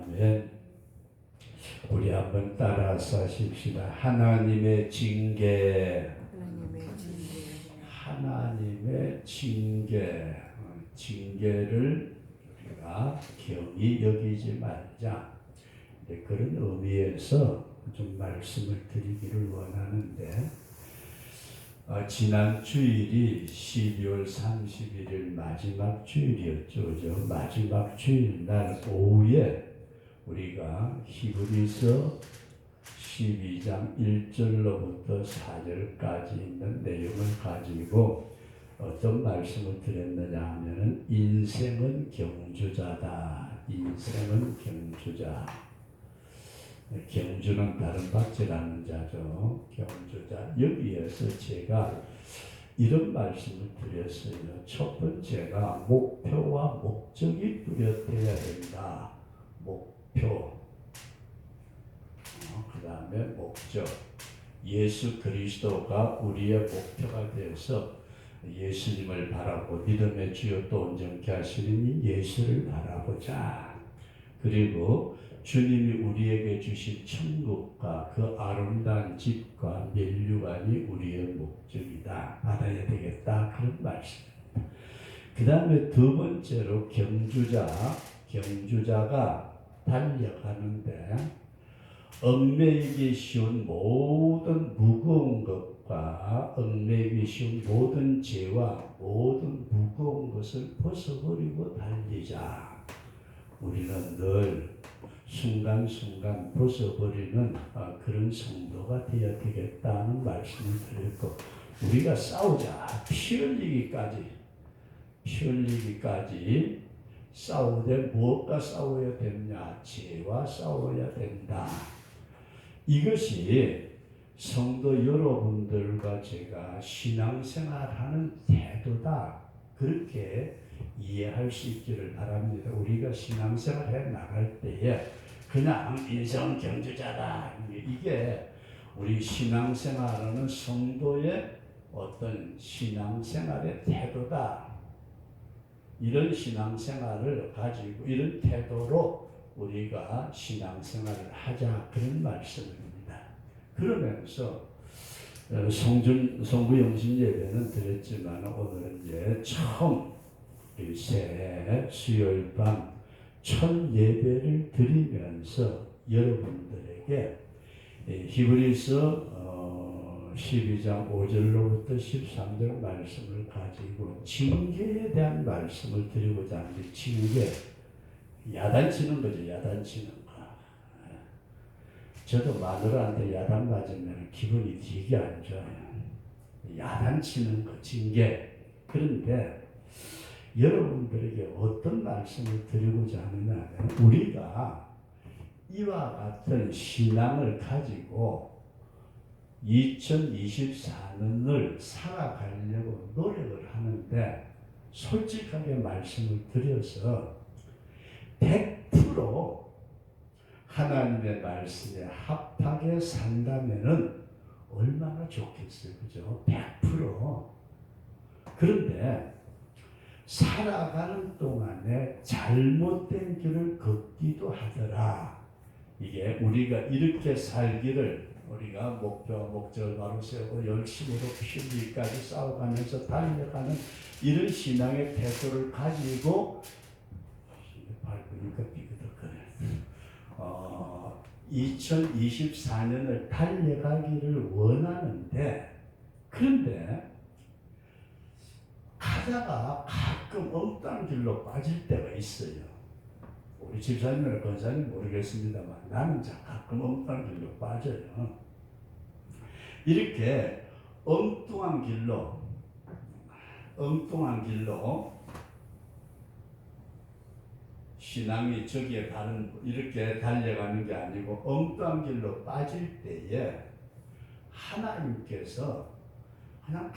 아멘. 우리 한번 따라서 하십시다. 하나님의 징계. 하나님의 징계. 징계를 우리가 경히 여기지 말자. 그런 의미에서 좀 말씀을 드리기를 원하는데, 지난 주일이 12월 31일 마지막 주일이었죠. 그죠? 마지막 주일 날 오후에 우리가 히브리서 12장 1절로부터 4절까지 있는 내용을 가지고 어떤 말씀을 드렸느냐 하면은 인생은 경주자다. 인생은 경주자. 경주는 다른 박제라는 자죠. 경주자. 여기에서 제가 이런 말씀을 드렸어요. 첫 번째가 목표와 목적이 뚜렷해야 된다. 목표. 그 다음에 목적. 예수 그리스도가 우리의 목표가 되어서 예수님을 바라고 믿음의 주요 또 온전케 하시는 예수를 바라보자. 그리고 주님이 우리에게 주신 천국과 그 아름다운 집과 면류관이 우리의 목적이다. 받아야 되겠다. 그런 말씀입니다. 그 다음에 두 번째로 경주자가 달려가는데 얽매이기 쉬운 모든 무거운 것과 얽매이기 쉬운 모든 죄와 모든 무거운 것을 벗어버리고 달리자. 우리는 늘 순간순간 벗어버리는 그런 성도가 되어야 되겠다는 말씀을 드렸고, 우리가 싸우자. 피 흘리기까지 싸우되 무엇과 싸워야 되냐? 죄와 싸워야 된다. 이것이 성도 여러분들과 제가 신앙생활하는 태도다. 그렇게 이해할 수 있기를 바랍니다. 우리가 신앙생활 해 나갈 때에 그냥 인생은 경주자다. 이게 우리 신앙생활하는 성도의 어떤 신앙생활의 태도다. 이런 신앙생활을 가지고 이런 태도로 우리가 신앙생활을 하자. 그런 말씀입니다. 그러면서 성부영신 예배는 드렸지만 오늘은 이제 처음 새 수요일 밤 첫 예배를 드리면서 여러분들에게 히브리서 12장 5절로부터 13절 말씀을 가지고 징계에 대한 말씀을 드리고자 합니다. 징계, 야단치는 거죠. 야단치는 거. 저도 마누라한테 야단 맞으면 기분이 되게 안 좋아요. 야단치는 거, 징계. 그런데 여러분들에게 어떤 말씀을 드리고자 하느냐 하면, 우리가 이와 같은 신앙을 가지고 2024년을 살아가려고 노력을 하는데, 솔직하게 말씀을 드려서 100% 하나님의 말씀에 합하게 산다면은 얼마나 좋겠어요. 그죠? 100%. 그런데 살아가는 동안에 잘못된 길을 걷기도 하더라. 이게 우리가 이렇게 살기를, 우리가 목표와 목적을 바로 세우고 열심으로 피 흘리기까지 싸워가면서 달려가는 이런 신앙의 태도를 가지고, 밟으니까 삐그덕거려. 2024년을 달려가기를 원하는데, 그런데 가다가 가끔 엉뚱한 길로 빠질 때가 있어요. 우리 집사님이나 권사님 모르겠습니다만 나는 가끔 엉뚱한 길로 빠져요. 이렇게 엉뚱한 길로 신앙이 저기에 다른 이렇게 달려가는 게 아니고 엉뚱한 길로 빠질 때에 하나님께서 그냥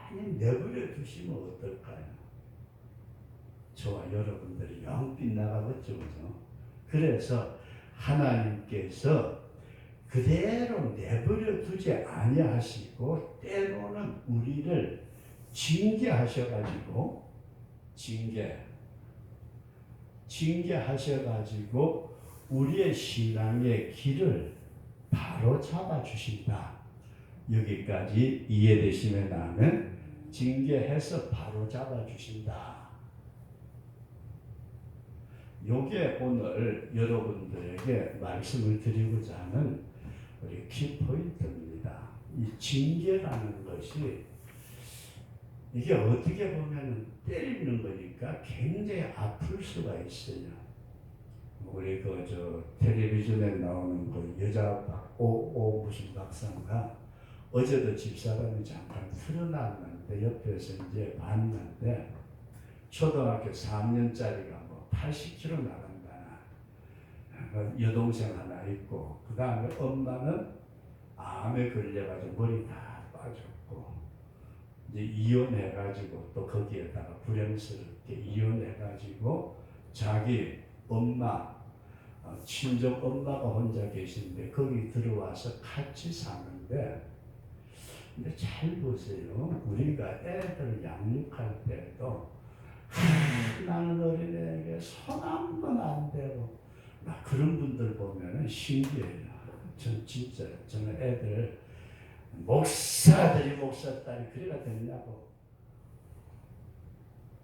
가만히 내버려 두시면 어떨까요? 저와 여러분들이 영 빗나가겠죠. 그래서 하나님께서 그대로 내버려 두지 아니하시고 때로는 우리를 징계하셔가지고 징계하셔가지고 우리의 신앙의 길을 바로 잡아주신다. 여기까지 이해되시면 나는 징계해서 바로 잡아주신다. 요게 오늘 여러분들에게 말씀을 드리고자 하는 우리 키포인트입니다. 이 징계라는 것이 이게 어떻게 보면 때리는 거니까 굉장히 아플 수가 있어요. 우리 텔레비전에 나오는 여자 무슨 박사인가 어제도 집사람이 잠깐 틀어놨는데 옆에서 이제 봤는데 초등학교 3년짜리가 80kg 나간다. 여동생 하나 있고 그 다음에 엄마는 암에 걸려가지고 머리 다 빠졌고 이제 이혼해가지고 또 거기에다가 불행스럽게 이혼해가지고 자기 엄마 친정 엄마가 혼자 계신데 거기 들어와서 같이 사는데 근데 잘 보세요. 우리가 애들 양육할 때도 나는 어린애에게 손 한 번 안 대고 막 그런 분들 보면은 신기해요. 전 진짜 저는 애들 목사들이 목사딸이 그래가 됐냐고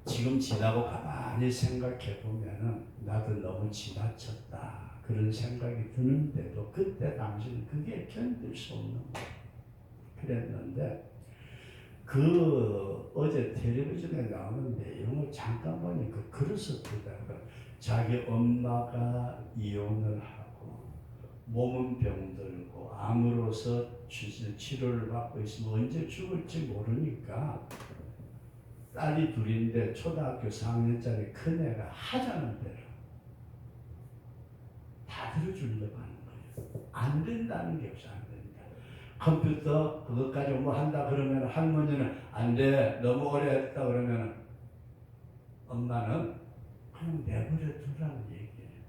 지금 지나고 가만히 생각해 보면은 나도 너무 지나쳤다 그런 생각이 드는데도 그때 당시는 그게 견딜 수 없는 거예요. 그랬는데 어제 텔레비전에 나오는 내용을 잠깐 보니까 그렇습니다. 자기 엄마가 이혼을 하고 몸은 병들고 암으로서 치료를 받고 있으면 언제 죽을지 모르니까 딸이 둘인데 초등학교 4학년짜리 큰애가 하자는 대로 다 들어주려고 하는 거예요. 안 된다는 게 없어. 안 된다. 컴퓨터 그것까지 한다 그러면 할머니는 안 돼. 너무 오래 했다 그러면 엄마는 그냥 내버려 두라는 얘기예요.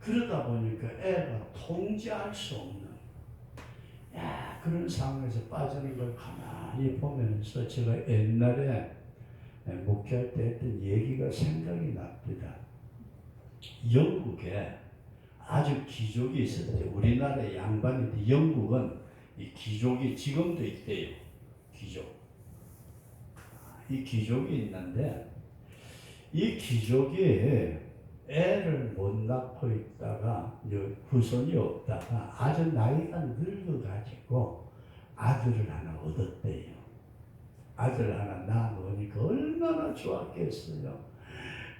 그러다 보니까 애가 통제할 수 없는 그런 상황에서 빠지는 걸 가만히 보면서 제가 옛날에 목회할 때 했던 얘기가 생각이 납니다. 영국에 아주 귀족이 있었대요. 우리나라의 양반인데 영국은 이 귀족이 지금도 있대요. 귀족. 이 귀족이 있는데 이 귀족이 애를 못 낳고 있다가 후손이 없다가 아주 나이가 늙어가지고 아들을 하나 얻었대요. 아들 하나 낳아놓으니까 얼마나 좋았겠어요.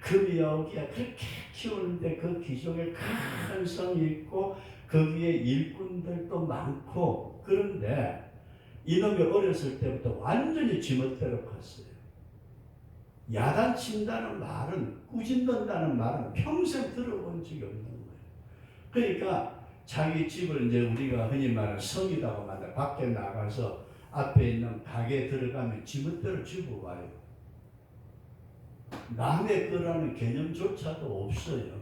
그 묘기야 그렇게 키우는데 그 귀족에 큰 성이 있고 거기에 일꾼들도 많고 그런데 이놈이 어렸을 때부터 완전히 지멋대로 컸어요. 야단친다는 말은 꾸짖는다는 말은 평생 들어본 적이 없는 거예요. 그러니까 자기 집을 이제 우리가 흔히 말하는 성이라고 말해 밖에 나가서 앞에 있는 가게에 들어가면 지멋대로 집어와요. 남의 거라는 개념조차도 없어요.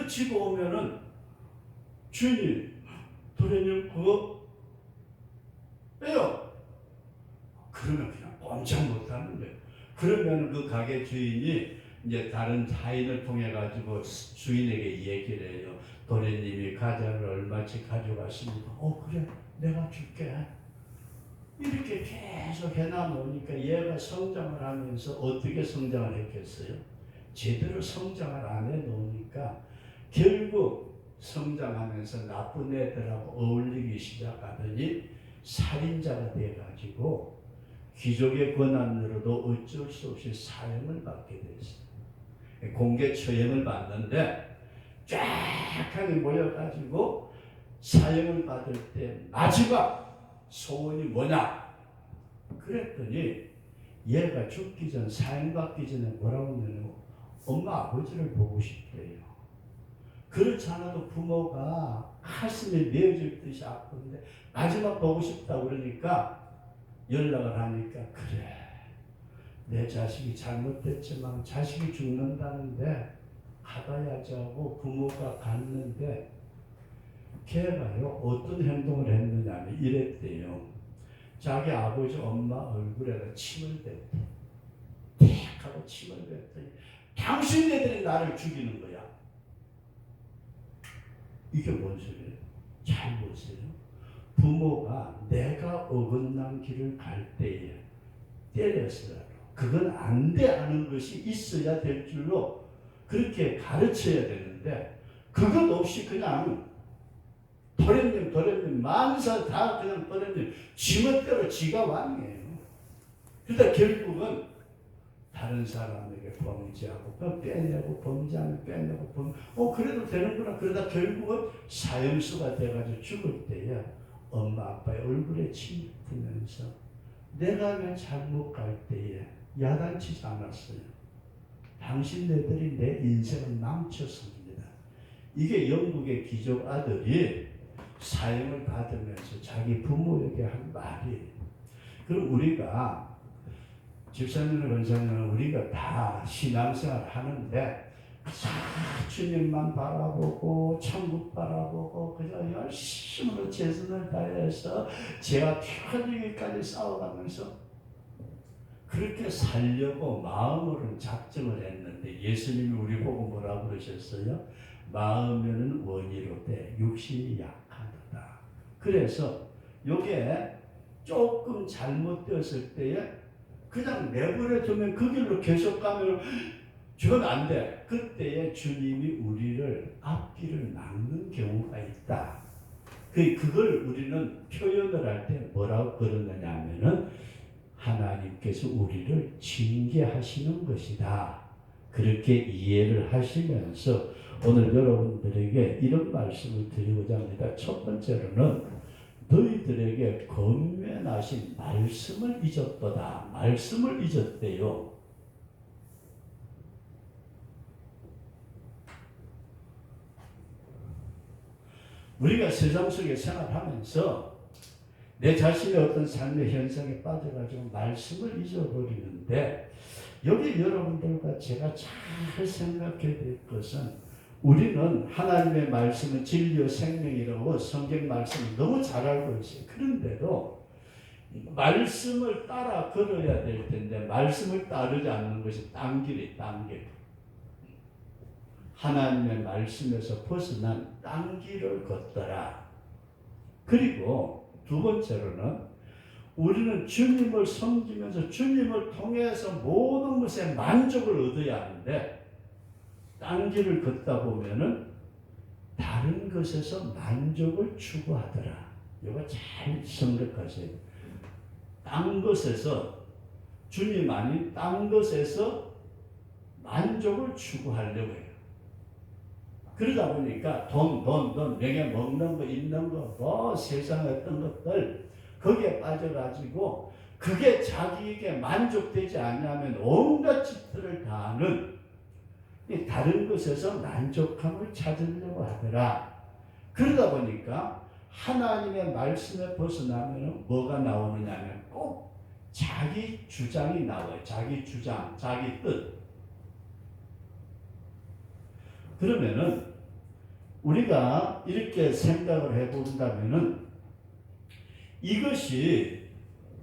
집어오면은 주인이 도련님 그거 빼요. 그러면 그냥 꼼짝 못하는 거예요. 그러면 그 가게 주인이 이제 다른 타인을 통해 가지고 주인에게 얘기를 해요. 도련님이 과자를 얼마치 가져가십니다. 그래 내가 줄게. 이렇게 계속 해놔놓으니까 얘가 성장을 하면서 어떻게 성장을 했겠어요? 제대로 성장을 안 해놓으니까 결국 성장하면서 나쁜 애들하고 어울리기 시작하더니 살인자가 돼가지고 귀족의 권한으로도 어쩔 수 없이 사형을 받게 됐어요. 공개 처형을 받는데 쫙 하게 모여가지고 사형을 받을 때 마지막 소원이 뭐냐? 그랬더니 얘가 죽기 전 사형받기 전에 뭐라고 했냐면 엄마 아버지를 보고 싶대요. 그렇지 않아도 부모가 가슴에 메어질 듯이 아픈데 마지막 보고 싶다 그러니까 연락을 하니까 그래 내 자식이 잘못됐지만 자식이 죽는다는데 가봐야지 하고 부모가 갔는데 걔가요 어떤 행동을 했느냐면 이랬대요. 자기 아버지 엄마 얼굴에다 침을 뱉대. 탁 하고 침을 뱉더니 당신네들이 나를 죽이는 거야. 이게 뭔 소리예요? 잘 보세요. 부모가 내가 어긋난 길을 갈 때에 때렸어요. 그건 안 돼 하는 것이 있어야 될 줄로 그렇게 가르쳐야 되는데 그것 없이 그냥 도련님 만사 다 그냥 도련님 지멋대로 지가 왕이에요. 그러다 결국은 다른 사람에게 범죄하고 빼내고 범죄하면 빼내고 그래도 되는구나. 그러다 결국은 사형수가 돼가지고 죽을 때에 엄마 아빠의 얼굴에 침이 트면서 내가 왜 잘못 갈 때에 야단치지 않았어요. 당신네들이 내 인생을 망쳤습니다. 이게 영국의 귀족 아들이 사형을 받으면서 자기 부모에게 한 말이에요. 그럼 우리가 집사님과 권사님은 우리가 다 신앙생활 하는데 주님만 바라보고 천국 바라보고 그저 열심으로 최선을 다해서 제가 편하기까지 싸워가면서 그렇게 살려고 마음으로는 작정을 했는데 예수님이 우리 보고 뭐라고 그러셨어요? 마음에는 원이로되 육신이 약하다. 그래서 요게 조금 잘못되었을 때에 그냥 내버려 두면 그 길로 계속 가면 저건 안 돼. 그때에 주님이 우리를 앞길을 막는 경우가 있다. 그걸 우리는 표현을 할 때 뭐라고 그러느냐 하면은 하나님께서 우리를 징계하시는 것이다. 그렇게 이해를 하시면서 오늘 여러분들에게 이런 말씀을 드리고자 합니다. 첫 번째로는 너희들에게 권면하신 말씀을 잊었도다. 말씀을 잊었대요. 우리가 세상 속에 생활하면서 내 자신의 어떤 삶의 현상에 빠져가지고 말씀을 잊어버리는데 여기 여러분들과 제가 잘 생각해야 될 것은 우리는 하나님의 말씀은 진리요 생명이라고 성경 말씀을 너무 잘 알고 있어요. 그런데도 말씀을 따라 걸어야 될 텐데 말씀을 따르지 않는 것이 딴 길이 딴 길. 하나님의 말씀에서 벗어난 딴 길을 걷더라. 그리고 두 번째로는 우리는 주님을 섬기면서 주님을 통해서 모든 것에 만족을 얻어야 하는데 딴 길을 걷다 보면은 다른 것에서 만족을 추구하더라. 이거 잘 생각하세요. 딴 것에서 주님 아닌 딴 것에서 만족을 추구하려고 해요. 그러다 보니까 돈, 내게 먹는 거, 입는 거, 뭐 세상의 어떤 것들 거기에 빠져가지고 그게 자기에게 만족되지 않냐면 온갖 짓들을 다 하는 다른 것에서 만족함을 찾으려고 하더라. 그러다 보니까 하나님의 말씀에 벗어나면 뭐가 나오느냐면 꼭 자기 주장이 나와요. 자기 주장, 자기 뜻. 그러면은 우리가 이렇게 생각을 해본다면은 이것이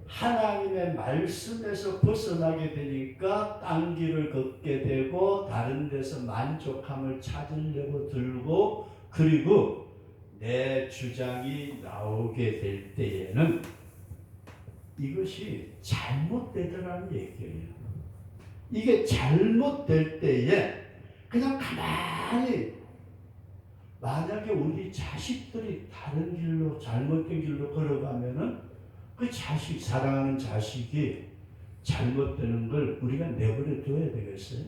하나님의 말씀에서 벗어나게 되니까 딴 길을 걷게 되고 다른 데서 만족함을 찾으려고 들고 그리고 내 주장이 나오게 될 때에는 이것이 잘못되더라는 얘기예요. 이게 잘못될 때에 그냥 가만히 만약에 우리 자식들이 다른 길로 잘못된 길로 걸어가면은 그 자식, 사랑하는 자식이 잘못되는 걸 우리가 내버려 둬야 되겠어요?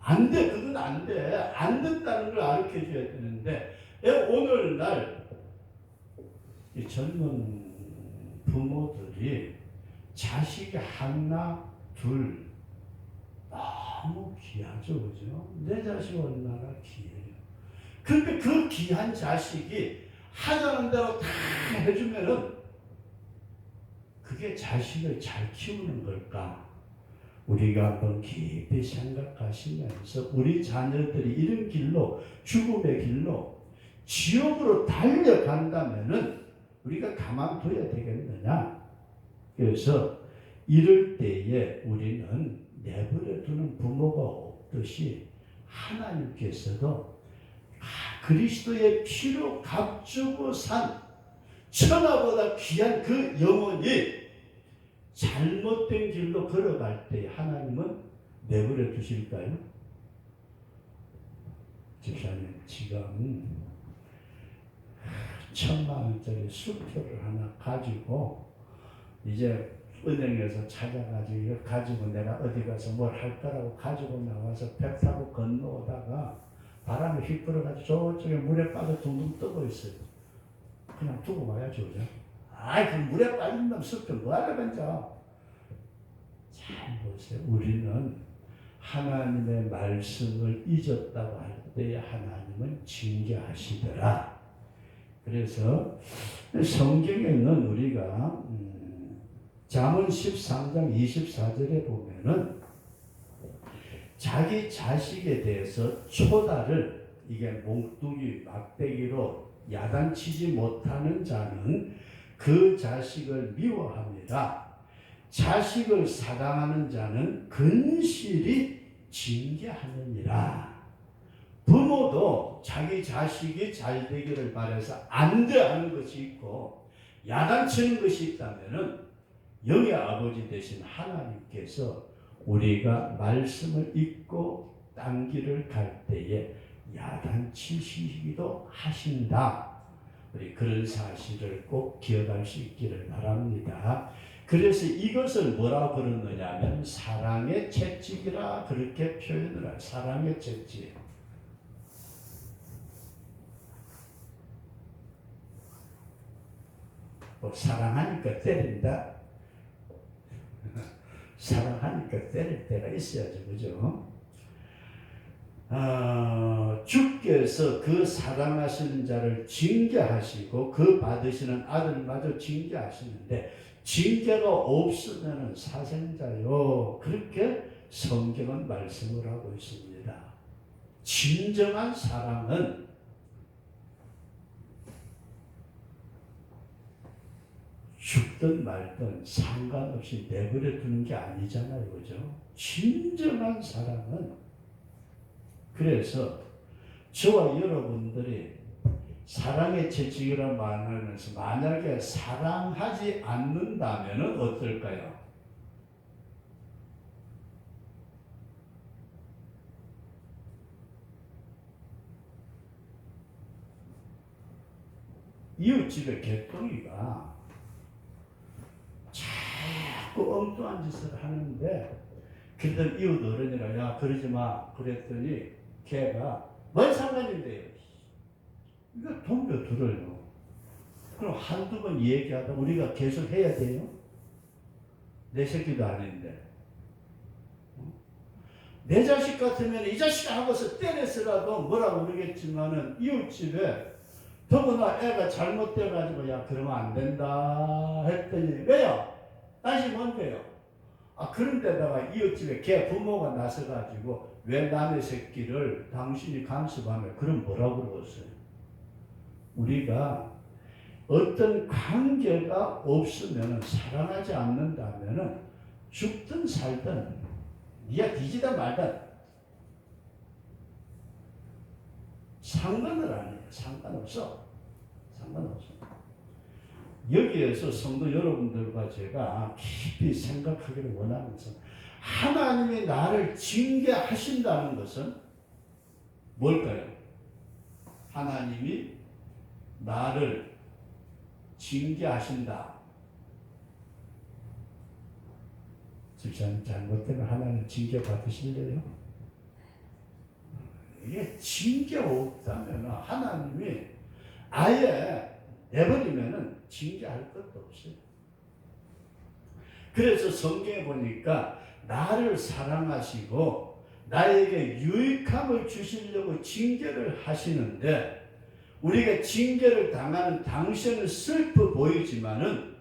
안 돼. 그건 안 돼. 안 된다는 걸 가르쳐 줘야 되는데 오늘날 이 젊은 부모들이 자식이 하나, 둘 너무 귀하죠. 그죠? 내 자식이 얼마나 귀해요. 근데 그 귀한 자식이 하자는 대로 다 해주면은 그게 자식을 잘 키우는 걸까? 우리가 한번 깊이 생각하시면서 우리 자녀들이 이런 길로 죽음의 길로 지옥으로 달려간다면은 우리가 가만둬야 되겠느냐? 그래서 이럴 때에 우리는 내버려 두는 부모가 그렇듯이 하나님께서도 그리스도의 피로 값주고 산 천하보다 귀한 그 영혼이 잘못된 길로 걸어갈 때 하나님은 내버려 두실까요? 집사님, 지금 1,000,000원짜리 수표를 하나 가지고 이제 은행에서 찾아가지고 이거 가지고 내가 어디 가서 뭘 할 거라고 가지고 나와서 배 타고 건너오다가 바람에 휘끌어가지고 저쪽에 물에 빠져 둥둥 뜨고 있어요. 그냥 두고 가야죠, 그죠? 아이, 그 물에 빠진 놈 수표 뭐하러 던져? 잘 보세요. 우리는 하나님의 말씀을 잊었다고 할 때 하나님은 징계하시더라. 그래서 성경에는 우리가 잠언 13장 24절에 보면은 자기 자식에 대해서 초다를 이게 몽둥이 막대기로 야단치지 못하는 자는 그 자식을 미워합니다. 자식을 사랑하는 자는 근실이 징계하느니라. 부모도 자기 자식이 잘 되기를 바라서 안 돼 하는 것이 있고 야단치는 것이 있다면은 영의 아버지 되신 하나님께서 우리가 말씀을 읽고 딴 길을 갈 때에 야단치시기도 하신다. 우리 그런 사실을 꼭 기억할 수 있기를 바랍니다. 그래서 이것을 뭐라고 그러느냐 하면 사랑의 채찍이라 그렇게 표현을 해요. 사랑의 채찍. 사랑하니까 때린다. 사랑하니까 때릴 때가 있어야죠. 그죠? 주께서 그 사랑하시는 자를 징계하시고 그 받으시는 아들마저 징계하시는데 징계가 없으면 사생자요. 그렇게 성경은 말씀을 하고 있습니다. 진정한 사랑은 죽든 말든 상관없이 내버려 두는 게 아니잖아요. 그죠? 진정한 사랑은 그래서 저와 여러분들이 사랑의 채찍이라는 말을 하면서 만약에 사랑하지 않는다면 어떨까요? 이웃집에 개똥이가 자꾸 엉뚱한 짓을 하는데 그랬더니 이웃 어른이라 야 그러지 마 그랬더니 걔가 뭔 상관인데요? 이거 덤벼들어요. 그럼 한두 번 얘기하다 우리가 계속 해야 돼요? 내 새끼도 아닌데. 내 자식 같으면 이 자식아 하고서 때렸으라도 뭐라고 그러겠지만은 이웃집에 더구나 애가 잘못돼가지고 야 그러면 안 된다 했더니 왜요? 다시 뭔데요? 그런데다가 이웃집에 걔 부모가 나서가지고 왜 남의 새끼를 당신이 간섭하며 그럼 뭐라고 그러겠어요? 우리가 어떤 관계가 없으면 사랑하지 않는다면 죽든 살든 니가 뒤지다 말든 상관을 안 해요. 상관없어. 여기에서 성도 여러분들과 제가 깊이 생각하기를 원하면서 하나님이 나를 징계하신다는 것은 뭘까요? 하나님이 나를 징계하신다. 집사님 잘못되면 하나님 징계 받으실래요? 이게 징계 없다면 하나님이 아예 내버리면 징계할 것도 없어요. 그래서 성경에 보니까 나를 사랑하시고 나에게 유익함을 주시려고 징계를 하시는데 우리가 징계를 당하는 당시에는 슬퍼 보이지만은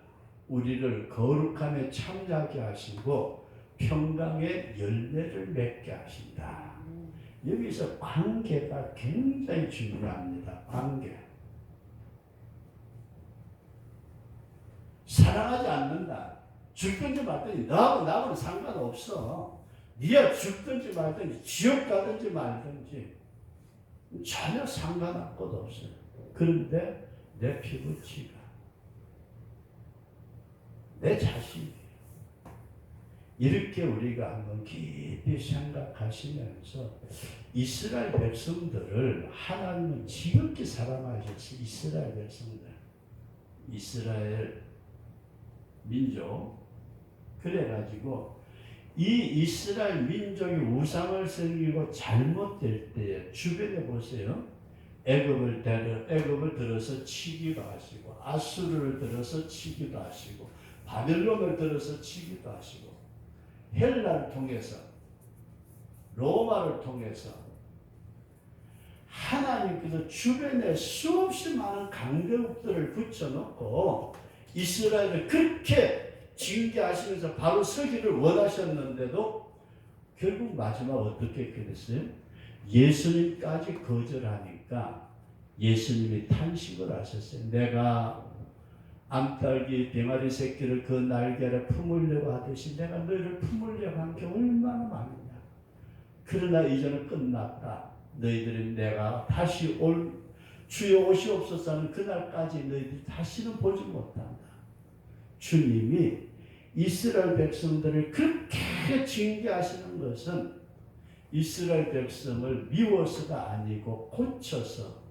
우리를 거룩함에 참여하게 하시고 평강의 열매를 맺게 하신다. 여기서 관계가 굉장히 중요합니다. 관계. 사랑하지 않는다. 죽든지 말든지 너하고 나하고는 상관없어. 네가 죽든지 말든지 지옥 가든지 말든지 전혀 상관할 것 없어요. 그런데 내 피부치가 내 자신이 이렇게 우리가 한번 깊이 생각하시면서 이스라엘 백성들을 하나님은 지극히 사랑하셨어요. 이스라엘 백성들, 이스라엘 민족. 그래가지고 이 이스라엘 민족이 우상을 섬기고 잘못될 때에 주변에 보세요. 애굽을 들어서 치기도 하시고, 아수르를 들어서 치기도 하시고, 바벨론을 들어서 치기도 하시고, 헬라를 통해서, 로마를 통해서 하나님께서 주변에 수없이 많은 강대국들을 붙여놓고 이스라엘을 그렇게 징계하시면서 바로 서기를 원하셨는데도 결국 마지막 어떻게 됐어요? 예수님까지 거절하니까 예수님이 탄식을 하셨어요. 내가 암탉이 병아리 새끼를 그 날개 아래 품으려고 하듯이 내가 너희를 품으려고 한 게 얼마나 많으냐. 그러나 이제는 끝났다. 너희들이 내가 다시 주여 오시옵소서 하는 그날까지 너희들이 다시는 보지 못한다. 주님이 이스라엘 백성들을 그렇게 징계하시는 것은 이스라엘 백성을 미워서가 아니고 고쳐서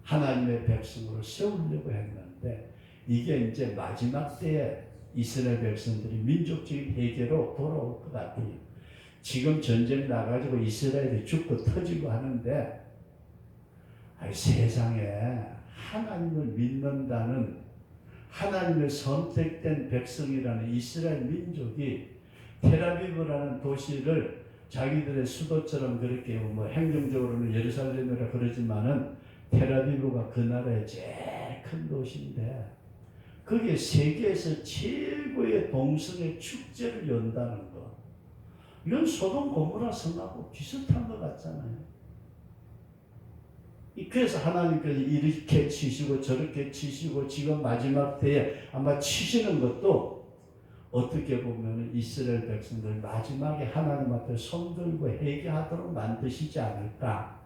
하나님의 백성으로 세우려고 했는데 이게 이제 마지막 때에 이스라엘 백성들이 민족적인 회개로 돌아올 것 같아요. 지금 전쟁 나가지고 이스라엘이 죽고 터지고 하는데 세상에 하나님을 믿는다는 하나님의 선택된 백성이라는 이스라엘 민족이 텔아비브라는 도시를 자기들의 수도처럼 그렇게 뭐 행정적으로는 예루살렘이라 그러지만은 텔아비브가 그 나라의 제일 큰 도시인데 거기에 세계에서 최고의 동성애 축제를 연다는 거. 이건 소돔 고모라 성하고 비슷한 것 같잖아요. 그래서 하나님께서 이렇게 치시고 저렇게 치시고 지금 마지막 때에 아마 치시는 것도 어떻게 보면 이스라엘 백성들 마지막에 하나님 앞에 손들고 회개하도록 만드시지 않을까.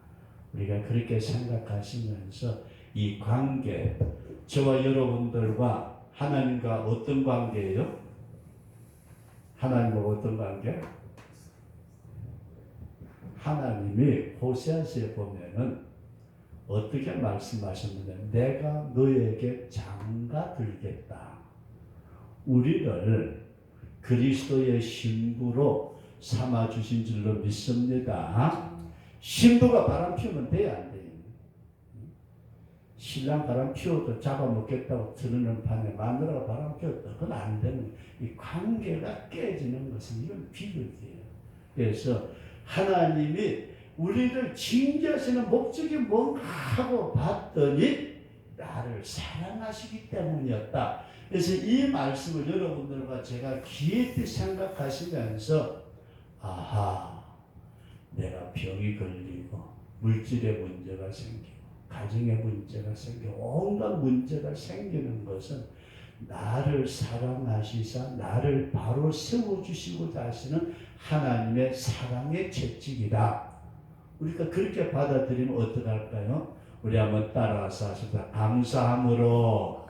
우리가 그렇게 생각하시면서 이 관계, 저와 여러분들과 하나님과 어떤 관계예요? 하나님과 어떤 관계? 하나님이 호세아서에 보면은 어떻게 말씀하셨느냐? 내가 너에게 장가 들겠다. 우리를 그리스도의 신부로 삼아 주신 줄로 믿습니다. 신부가 바람 피우면 돼야 안 돼요. 신랑 바람 피워도 잡아먹겠다고 들으는 판에 마누라가 바람 피웠다. 그건 안 되는. 이 관계가 깨지는 것은 이건 비극이에요. 그래서 하나님이 우리를 징계하시는 목적이 뭔가 하고 봤더니 나를 사랑하시기 때문이었다. 그래서 이 말씀을 여러분들과 제가 깊이 생각하시면서 아하, 내가 병이 걸리고 물질의 문제가 생기고 가정의 문제가 생기고 온갖 문제가 생기는 것은 나를 사랑하시사 나를 바로 세워주시고자 하시는 하나님의 사랑의 채찍이다. 우리가 그렇게 받아들이면 어떡할까요? 우리 한번 따라서 하시다. 감사함으로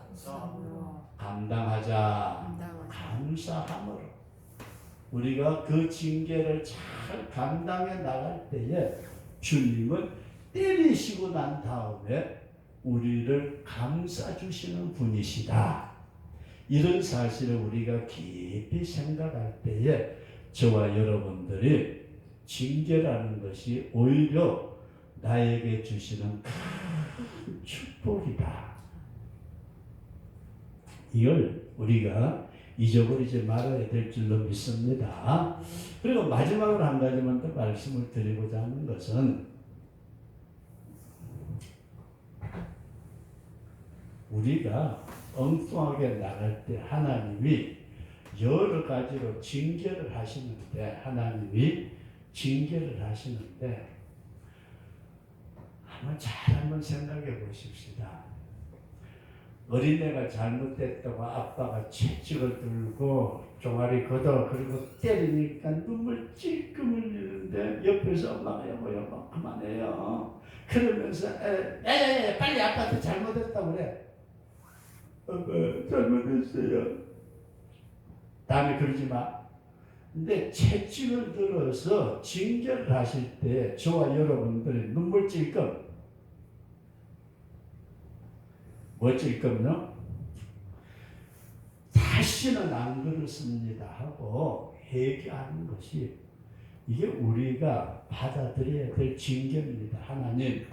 감당하자. 감사함으로. 우리가 그 징계를 잘 감당해 나갈 때에 주님은 때리시고 난 다음에 우리를 감싸 주시는 분이시다. 이런 사실을 우리가 깊이 생각할 때에 저와 여러분들이 징계라는 것이 오히려 나에게 주시는 큰 축복이다. 이걸 우리가 잊어버리지 말아야 될 줄로 믿습니다. 그리고 마지막으로 한 가지만 더 말씀을 드리고자 하는 것은 우리가 엉뚱하게 나갈 때 하나님이 여러 가지로 징계를 하시는데 한번 잘 한번 생각해 보십시다. 어린애가 잘못됐다고 아빠가 채찍을 들고 종아리 걷어 그리고 때리니까 눈물 찔끔 흘리는데 옆에서 엄마가 여보 그만해요. 그러면서 빨리 아빠한테 잘못했다고 그래. 아빠 잘못했어요. 다음에 그러지 마. 근데 채찍을 들어서 징계를 하실 때 저와 여러분들이 눈물 찔끔 뭐 찔끔요? 다시는 안 그렇습니다 하고 회개하는 것이 이게 우리가 받아들여야 될 징계입니다. 하나님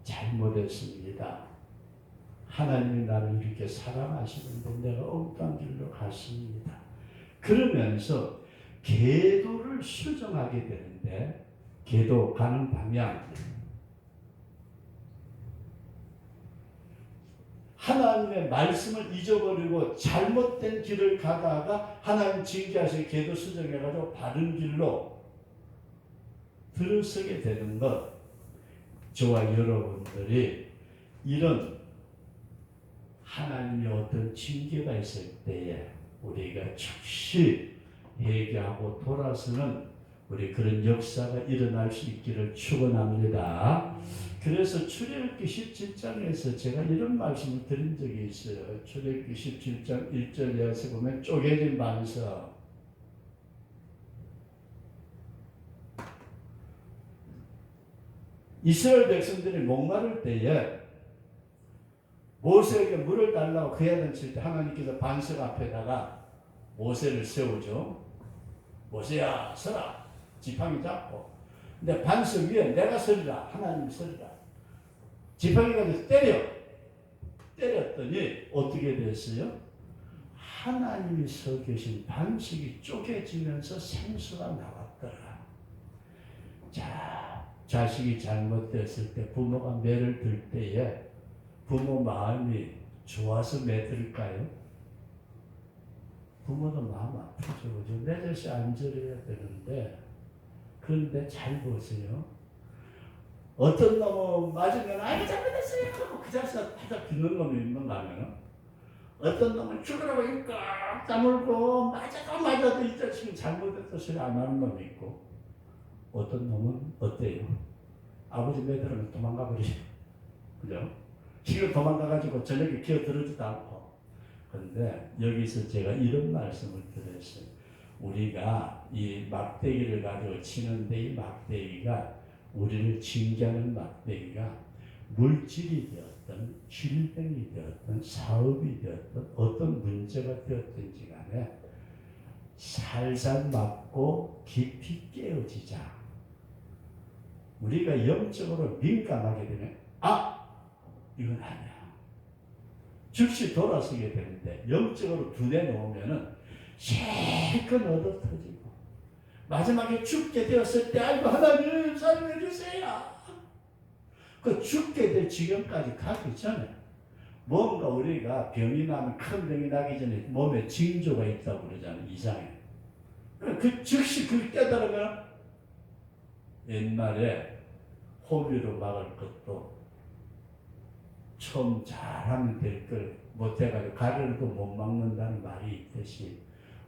잘못했습니다. 하나님이 나를 이렇게 사랑하시는데 내가 엉뚱한 길로 갔습니다. 그러면서 궤도를 수정하게 되는데 궤도 가는 방향 하나님의 말씀을 잊어버리고 잘못된 길을 가다가 하나님 징계하실 궤도 수정해가지고 바른 길로 들어서게 되는 것 저와 여러분들이 이런 하나님의 어떤 징계가 있을 때에 우리가 즉시 회개하고 돌아서는 우리 그런 역사가 일어날 수 있기를 축원합니다. 그래서 출애굽기 17장에서 제가 이런 말씀을 드린 적이 있어요. 출애굽기 17장 1절에서 보면 쪼개진 반석 이스라엘 백성들이 목마를 때에 모세에게 물을 달라고 그 애를 칠 때 하나님께서 반석 앞에다가 모세를 세우죠. 모세야 서라. 지팡이 잡고. 근데 반석 위에 내가 서리라. 하나님이 서리라. 지팡이 가지고 때렸더니 어떻게 됐어요? 하나님이 서 계신 반석이 쪼개지면서 생수가 나왔더라. 자, 자식이 잘못됐을 때 부모가 매를 들 때에 부모 마음이 좋아서 매들까요? 부모도 마음 아프죠. 그죠? 내 자식 안 저래야 되는데 그런데 잘 보세요. 어떤 놈은 맞으면 아이고 잘못했어요 하고 그 자식을 바닥 딛는 놈이 있는가 하면 어떤 놈은 죽으라고 입 꽉 다물고 맞아도 이 자식은 잘못했다 소리 안 하는 놈이 있고 어떤 놈은 어때요? 아버지 매들으면 도망가 버리죠. 그죠? 지금 도망가가지고 저녁에 기어들어지도 않고. 그런데 여기서 제가 이런 말씀을 드렸어요. 우리가 이 막대기를 가지고 치는데 이 막대기가 우리를 징계하는 막대기가 물질이 되었든 질병이 되었든 사업이 되었든 어떤 문제가 되었든지 간에 살살 맞고 깊이 깨어지자. 우리가 영적으로 민감하게 되면 이건 아니야. 즉시 돌아서게 되는데 영적으로 두대 놓으면은 실컷 얻어 터지고 마지막에 죽게 되었을 때 아이고 하나님 사랑해 주세요. 그 죽게 될 지경까지 가기 전에 뭔가 우리가 병이 나면 큰 병이 나기 전에 몸에 징조가 있다고 그러잖아요. 이상해. 그 즉시 그걸 깨달으면 옛날에 호미로 막을 것도 처음 잘하면 될 걸 못해가지고 가래로도 못 막는다는 말이 있듯이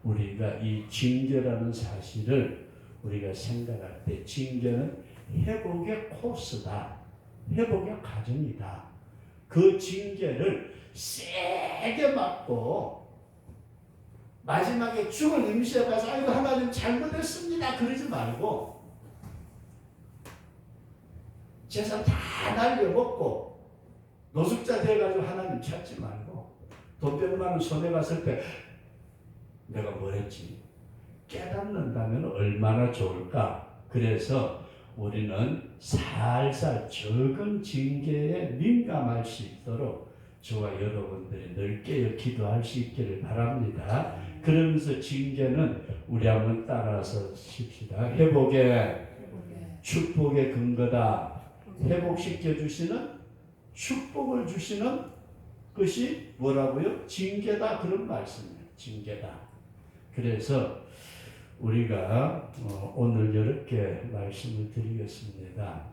우리가 이 징계라는 사실을 우리가 생각할 때 징계는 회복의 코스다. 회복의 과정이다. 그 징계를 세게 맞고 마지막에 죽을 임시에 가서 아이고 하나님 잘못했습니다. 그러지 말고 재산 다 날려먹고 노숙자 돼가지고 하나님 찾지 말고 돈 100만 원 손해 갔을 때 내가 뭘 했지? 깨닫는다면 얼마나 좋을까? 그래서 우리는 살살 적은 징계에 민감할 수 있도록 저와 여러분들이 늘 깨어 기도할 수 있기를 바랍니다. 그러면서 징계는 우리 한번 따라서 칩시다. 회복의 축복의 근거다. 회복시켜 주시는 축복을 주시는 것이 뭐라고요? 징계다. 그런 말씀이에요. 징계다. 그래서 우리가 오늘 이렇게 말씀을 드리겠습니다.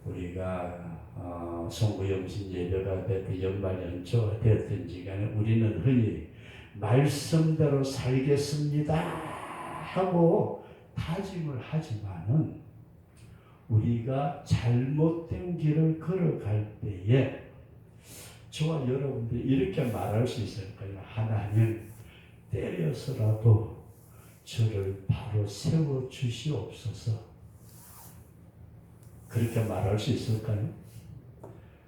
우리가 송구영신 예배가 됐든 연말 연초가 됐든지 간에 우리는 흔히 말씀대로 살겠습니다 하고 다짐을 하지만은 우리가 잘못된 길을 걸어갈 때에 저와 여러분들이 이렇게 말할 수 있을 거예요. 하나님 때려서라도 저를 바로 세워 주시옵소서. 그렇게 말할 수 있을까요?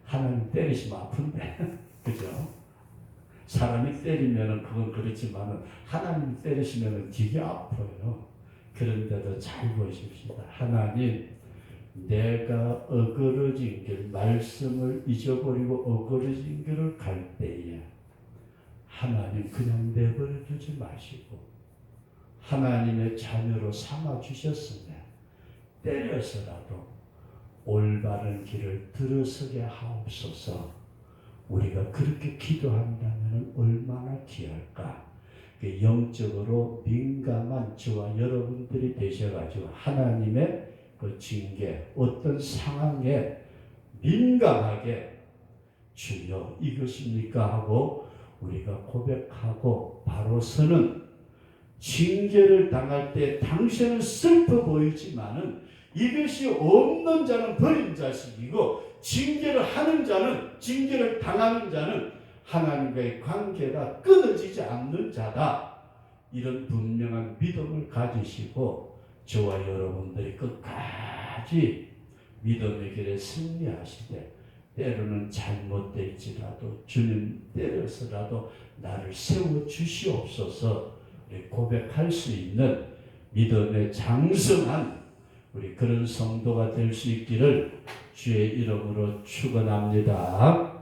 하나님 때리시면 아픈데 그죠? 사람이 때리면 그건 그렇지만 하나님 때리시면 되게 아파요. 그런데도 잘 보십시다. 하나님 내가 어그러진 길, 말씀을 잊어버리고 어그러진 길을 갈 때에 하나님 그냥 내버려 두지 마시고 하나님의 자녀로 삼아 주셨으면 때려서라도 올바른 길을 들어서게 하옵소서. 우리가 그렇게 기도한다면 얼마나 귀할까. 영적으로 민감한 저와 여러분들이 되셔가지고 하나님의 그 징계, 어떤 상황에 민감하게 주여 이것입니까 하고 우리가 고백하고 바로 서는 징계를 당할 때 당신은 슬퍼 보이지만은 이것이 없는 자는 버린 자식이고 징계를 하는 자는 징계를 당하는 자는 하나님과의 관계가 끊어지지 않는 자다. 이런 분명한 믿음을 가지시고 저와 여러분들이 끝까지 믿음의 길에 승리하시되 때로는 잘못될지라도 주님 때려서라도 나를 세워 주시옵소서 고백할 수 있는 믿음의 장성한 우리 그런 성도가 될 수 있기를 주의 이름으로 축원합니다.